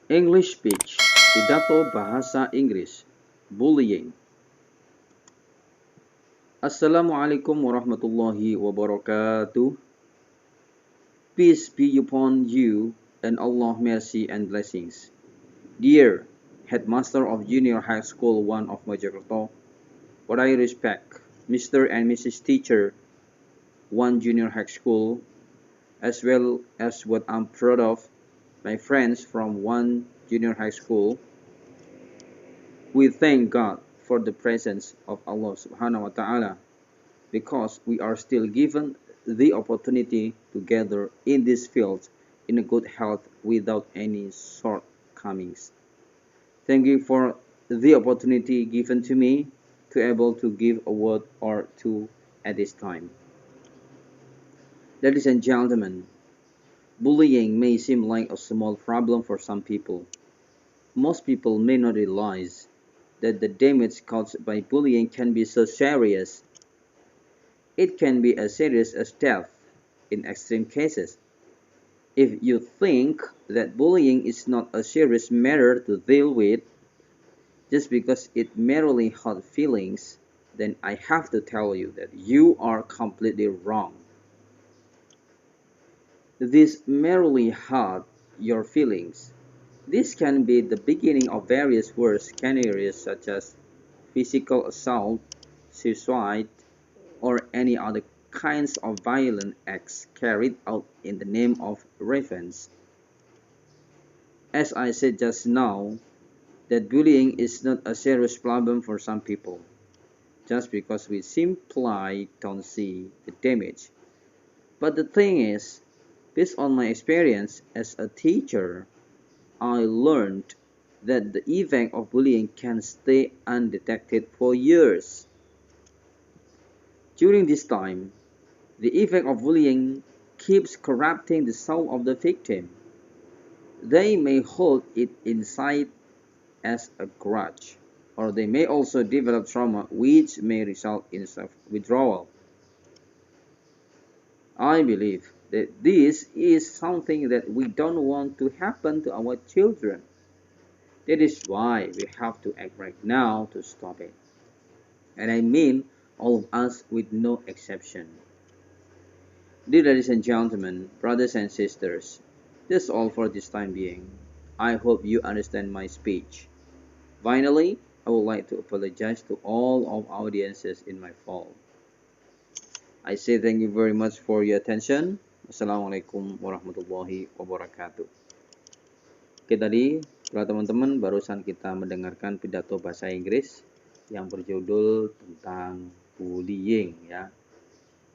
English speech, pidato bahasa Inggris, bullying. Assalamualaikum warahmatullahi wabarakatuh. Peace be upon you and Allah mercy and blessings. Dear Headmaster of Junior High School 1 of Mojokerto, what I respect, Mr. and Mrs. Teacher 1 Junior High School, as well as what I'm proud of, my friends from 1 Junior High School. We thank God for the presence of Allah subhanahu wa ta'ala because we are still given the opportunity to gather in this field in a good health without any shortcomings. Thank you for the opportunity given to me to able to give a word or two at this time. Ladies and gentlemen, bullying may seem like a small problem for some people. Most people may not realize that the damage caused by bullying can be so serious. It can be as serious as death in extreme cases. If you think that bullying is not a serious matter to deal with just because it merely hurt feelings, then I have to tell you that you are completely wrong. This merely hurt your feelings. This can be the beginning of various worse scenarios such as physical assault, suicide, or any other kinds of violent acts carried out in the name of revenge. As I said just now, that bullying is not a serious problem for some people, just because we simply don't see the damage. But the thing is, based on my experience as a teacher, I learned that the effect of bullying can stay undetected for years. During this time, the effect of bullying keeps corrupting the soul of the victim. They may hold it inside as a grudge, or they may also develop trauma which may result in self-withdrawal. I believe that this is something that we don't want to happen to our children. That is why we have to act right now to stop it. And I mean all of us with no exception. Dear ladies and gentlemen, brothers and sisters, that's all for this time being. I hope you understand my speech. Finally, I would like to apologize to all of audiences in my fault. I say thank you very much for your attention. Wassalamualaikum warahmatullahi wabarakatuh. Oke tadi, para teman-teman, barusan kita mendengarkan pidato bahasa Inggris yang berjudul tentang bullying ya,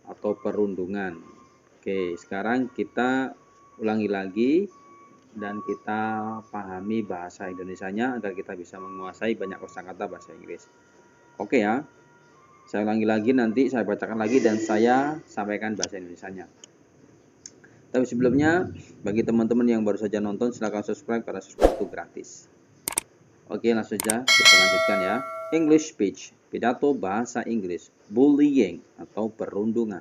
atau perundungan. Oke, sekarang kita ulangi lagi dan kita pahami bahasa Indonesianya agar kita bisa menguasai banyak kosakata bahasa Inggris. Oke ya, saya ulangi lagi, nanti saya bacakan lagi dan saya sampaikan bahasa Indonesianya. Tapi sebelumnya, bagi teman-teman yang baru saja nonton, silahkan subscribe karena subscribe itu gratis. Oke, langsung saja kita lanjutkan ya. English speech, pidato bahasa Inggris, bullying atau perundungan.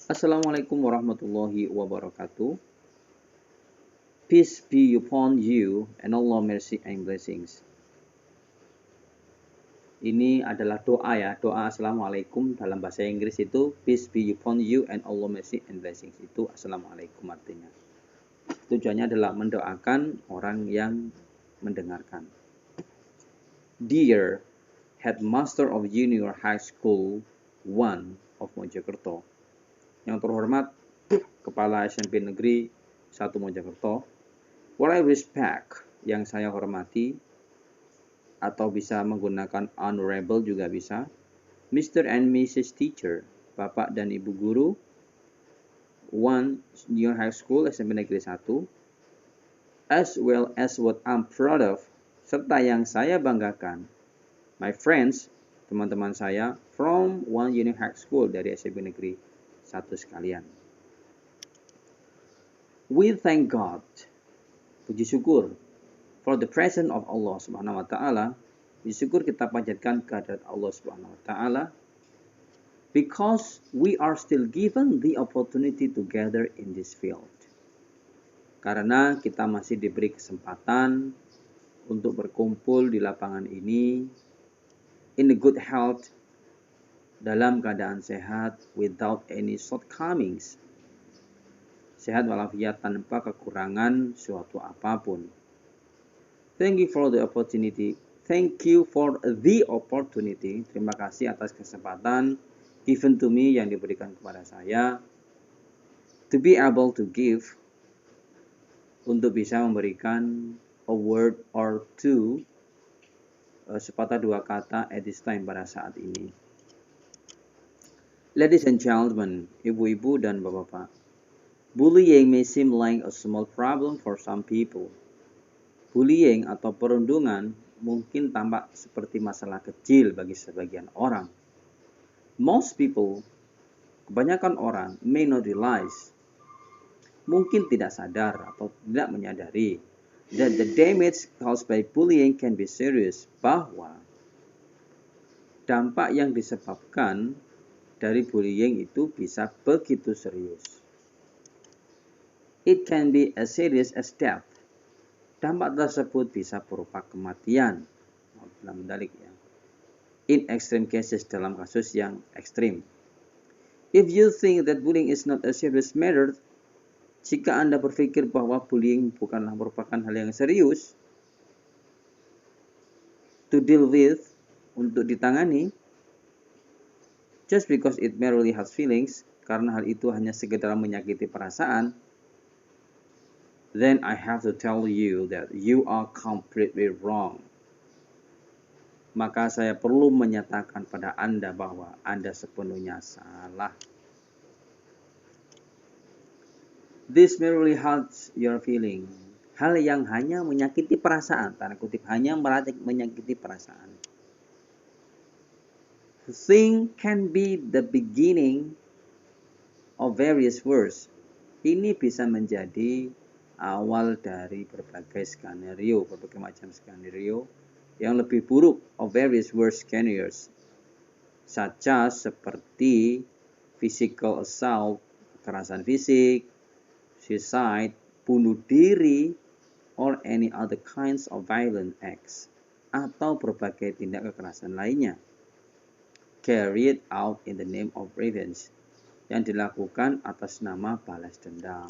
Assalamualaikum warahmatullahi wabarakatuh. Peace be upon you and Allah mercy and blessings. Ini adalah doa ya, doa Assalamualaikum dalam bahasa Inggris itu peace be upon you and Allah mercy and blessings, itu Assalamualaikum artinya. Tujuannya adalah mendoakan orang yang mendengarkan. Dear Headmaster of Junior High School 1 of Mojokerto, yang terhormat Kepala SMP Negeri 1 Mojokerto, what I respect, yang saya hormati, atau bisa menggunakan honorable juga bisa, Mr. and Mrs. Teacher, Bapak dan Ibu Guru, 1 Junior High School SMP Negeri 1, as well as what I'm proud of, serta yang saya banggakan, my friends, teman-teman saya, from 1 Junior High School dari SMP Negeri 1 sekalian. We thank God, puji syukur, for the presence of Allah Subhanahu wa taala, bersyukur kita panjatkan kehadirat Allah Subhanahu wa taala, because we are still given the opportunity to gather in this field. Karena kita masih diberi kesempatan untuk berkumpul di lapangan ini in a good health, dalam keadaan sehat, without any shortcomings. Sehat walafiat tanpa kekurangan suatu apapun. Thank you for the opportunity. Thank you for the opportunity. Terima kasih atas kesempatan given to me yang diberikan kepada saya. To be able to give, untuk bisa memberikan a word or two, sepatah dua kata at this time, pada saat ini. Ladies and gentlemen, ibu-ibu dan bapak-bapak, bullying may seem like a small problem for some people. Bullying atau perundungan mungkin tampak seperti masalah kecil bagi sebagian orang. Most people, kebanyakan orang, may not realize, mungkin tidak sadar atau tidak menyadari, that the damage caused by bullying can be serious, bahwa dampak yang disebabkan dari bullying itu bisa begitu serius. It can be as serious as death. Dampak tersebut bisa berupa kematian, dalam dalik ya. In extreme cases, dalam kasus yang ekstrim. If you think that bullying is not a serious matter, jika Anda berpikir bahwa bullying bukanlah merupakan hal yang serius to deal with, untuk ditangani, just because it merely has feelings, karena hal itu hanya sekedar menyakiti perasaan, then I have to tell you that you are completely wrong. Maka saya perlu menyatakan pada Anda bahwa Anda sepenuhnya salah. This merely hurts your feeling. Hal yang hanya menyakiti perasaan, tanda kutip, hanya menyakiti perasaan. The thing can be the beginning of various words. Ini bisa menjadi awal dari berbagai skenario, berbagai macam skenario yang lebih buruk, of various worst scenarios, such as seperti physical assault, kekerasan fisik, suicide, bunuh diri, or any other kinds of violent acts, atau berbagai tindak kekerasan lainnya, carried out in the name of revenge, yang dilakukan atas nama balas dendam.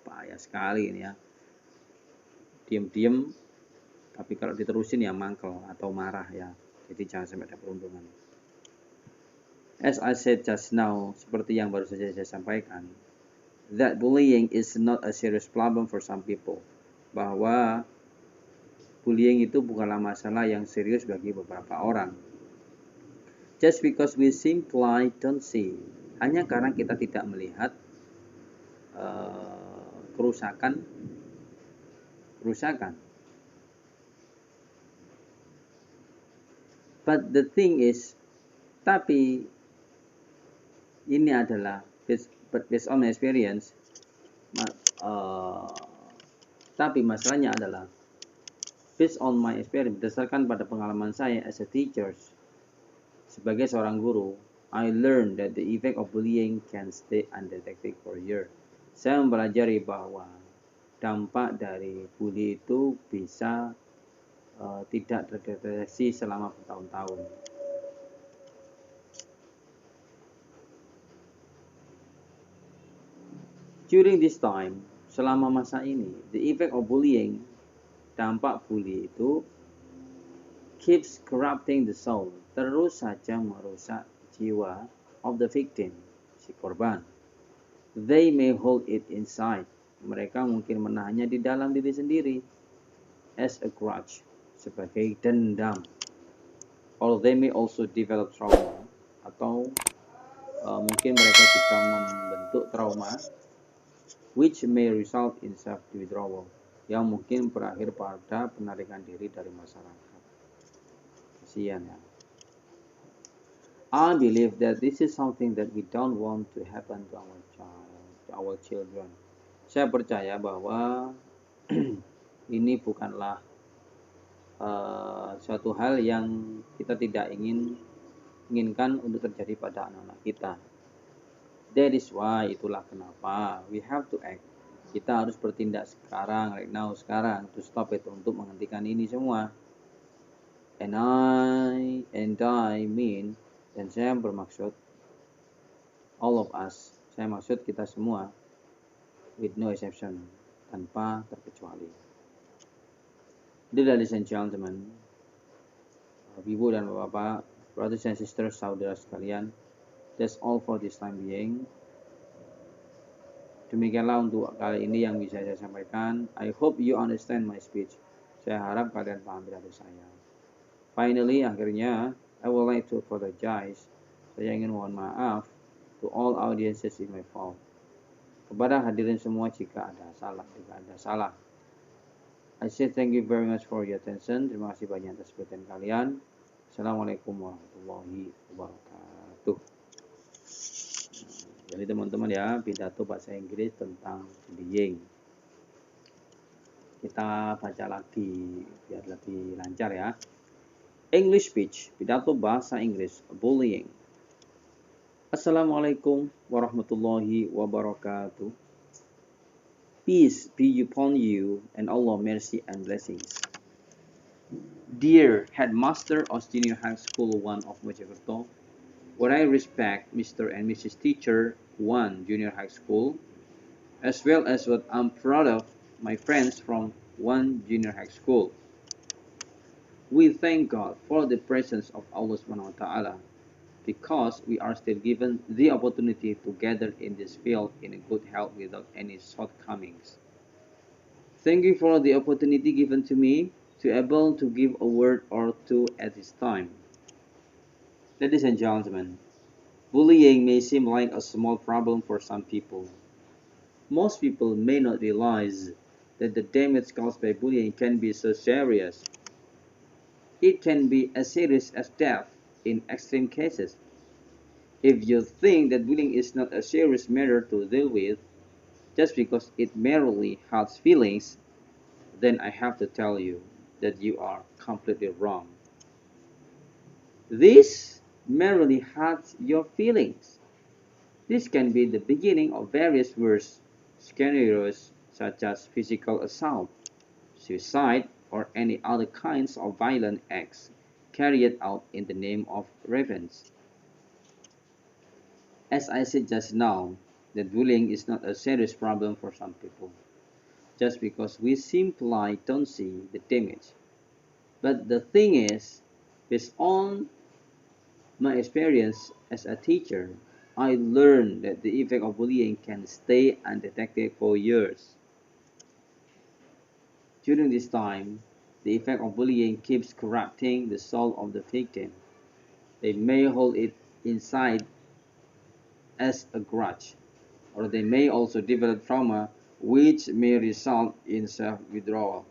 Bahaya sekali ini ya. Diam-diam, tapi kalau diterusin ya mangkel atau marah ya. Jadi jangan sampai ada perundungan. As I said just now, seperti yang baru saja saya sampaikan, that bullying is not a serious problem for some people. Bahwa bullying itu bukanlah masalah yang serius bagi beberapa orang. Just because we simply don't see. Hanya karena kita tidak melihat kerusakan. But the thing is, tapi ini adalah based on my experience. Tapi masalahnya adalah based on my experience, berdasarkan pada pengalaman saya as a teacher, sebagai seorang guru, I learned that the effect of bullying can stay undetected for years. Saya mempelajari bahwa dampak dari bully itu bisa tidak terdeteksi selama bertahun-tahun. During this time, selama masa ini, the effect of bullying, dampak bully itu keeps corrupting the soul, terus saja merusak jiwa of the victim, si korban. They may hold it inside. Mereka mungkin menahannya di dalam diri sendiri as a grudge, sebagai dendam. Or they may also develop trauma, atau mungkin mereka juga membentuk trauma which may result in self-withdrawal, yang mungkin berakhir pada penarikan diri dari masyarakat. Kasihan ya. I believe that this is something that we don't want to happen to our children. Saya percaya bahwa ini bukanlah suatu hal yang kita tidak inginkan untuk terjadi pada anak-anak kita. That is why, itulah kenapa we have to act. Kita harus bertindak sekarang, right now, sekarang, to stop it, untuk menghentikan ini semua. And I mean, dan saya bermaksud all of us, saya maksud kita semua, with no exception, tanpa terkecuali. Dear ladies and gentlemen, ibu dan bapak, brothers and sisters, saudara sekalian, that's all for this time being. Demikianlah untuk kali ini yang bisa saya sampaikan. I hope you understand my speech. Saya harap kalian paham pidato saya. Finally, akhirnya, I would like to apologize. Saya ingin mohon maaf to all audiences in my fault. Kepada hadirin semua jika ada salah. I say thank you very much for your attention. Terima kasih banyak atas perhatian kalian. Assalamualaikum warahmatullahi wabarakatuh. Jadi teman-teman ya, pidato bahasa Inggris tentang bullying. Kita baca lagi biar lebih lancar ya. English speech, pidato bahasa Inggris, bullying. Assalamualaikum warahmatullahi wabarakatuh. Peace be upon you and Allah mercy and blessings. Dear Headmaster of Junior High School 1 of Mojokerto, what I respect Mr. and Mrs. Teacher 1 Junior High School, as well as what I'm proud of my friends from 1 Junior High School. We thank God for the presence of Allah Subhanahu wa Ta'ala, because we are still given the opportunity to gather in this field in a good health without any shortcomings. Thank you for the opportunity given to me to able to give a word or two at this time. Ladies and gentlemen, bullying may seem like a small problem for some people. Most people may not realize that the damage caused by bullying can be so serious. It can be as serious as death in extreme cases. If you think that bullying is not a serious matter to deal with, just because it merely hurts feelings, then I have to tell you that you are completely wrong. This merely hurts your feelings. This can be the beginning of various worse scenarios such as physical assault, suicide, or any other kinds of violent acts carried out in the name of revenge. As I said just now, that bullying is not a serious problem for some people, just because we simply don't see the damage. But the thing is, based on my experience as a teacher, I learned that the effect of bullying can stay undetected for years. During this time, the effect of bullying keeps corrupting the soul of the victim. They may hold it inside as a grudge, or they may also develop trauma which may result in self-withdrawal.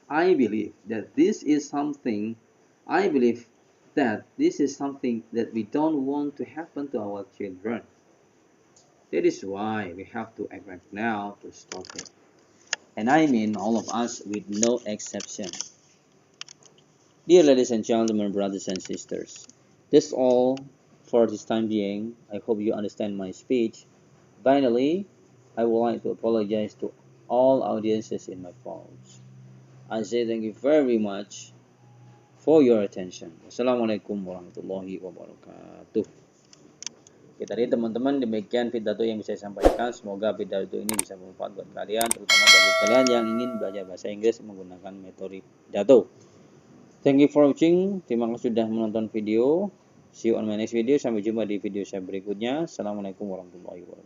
I believe that this is something that we don't want to happen to our children. That is why we have to act right now to stop it. And I mean all of us with no exception. Dear ladies and gentlemen, brothers and sisters, that's all for this time being. I hope you understand my speech. Finally, I would like to apologize to all audiences in my faults. I say thank you very much for your attention. Wassalamualaikum warahmatullahi wabarakatuh. Oke, tadi teman-teman demikian pidato yang bisa saya sampaikan. Semoga pidato ini bisa bermanfaat buat kalian, terutama bagi kalian yang ingin belajar bahasa Inggris menggunakan metode pidato. Thank you for watching. Terima kasih sudah menonton video. See you on my next video. Sampai jumpa di video saya berikutnya. Assalamualaikum warahmatullahi wabarakatuh.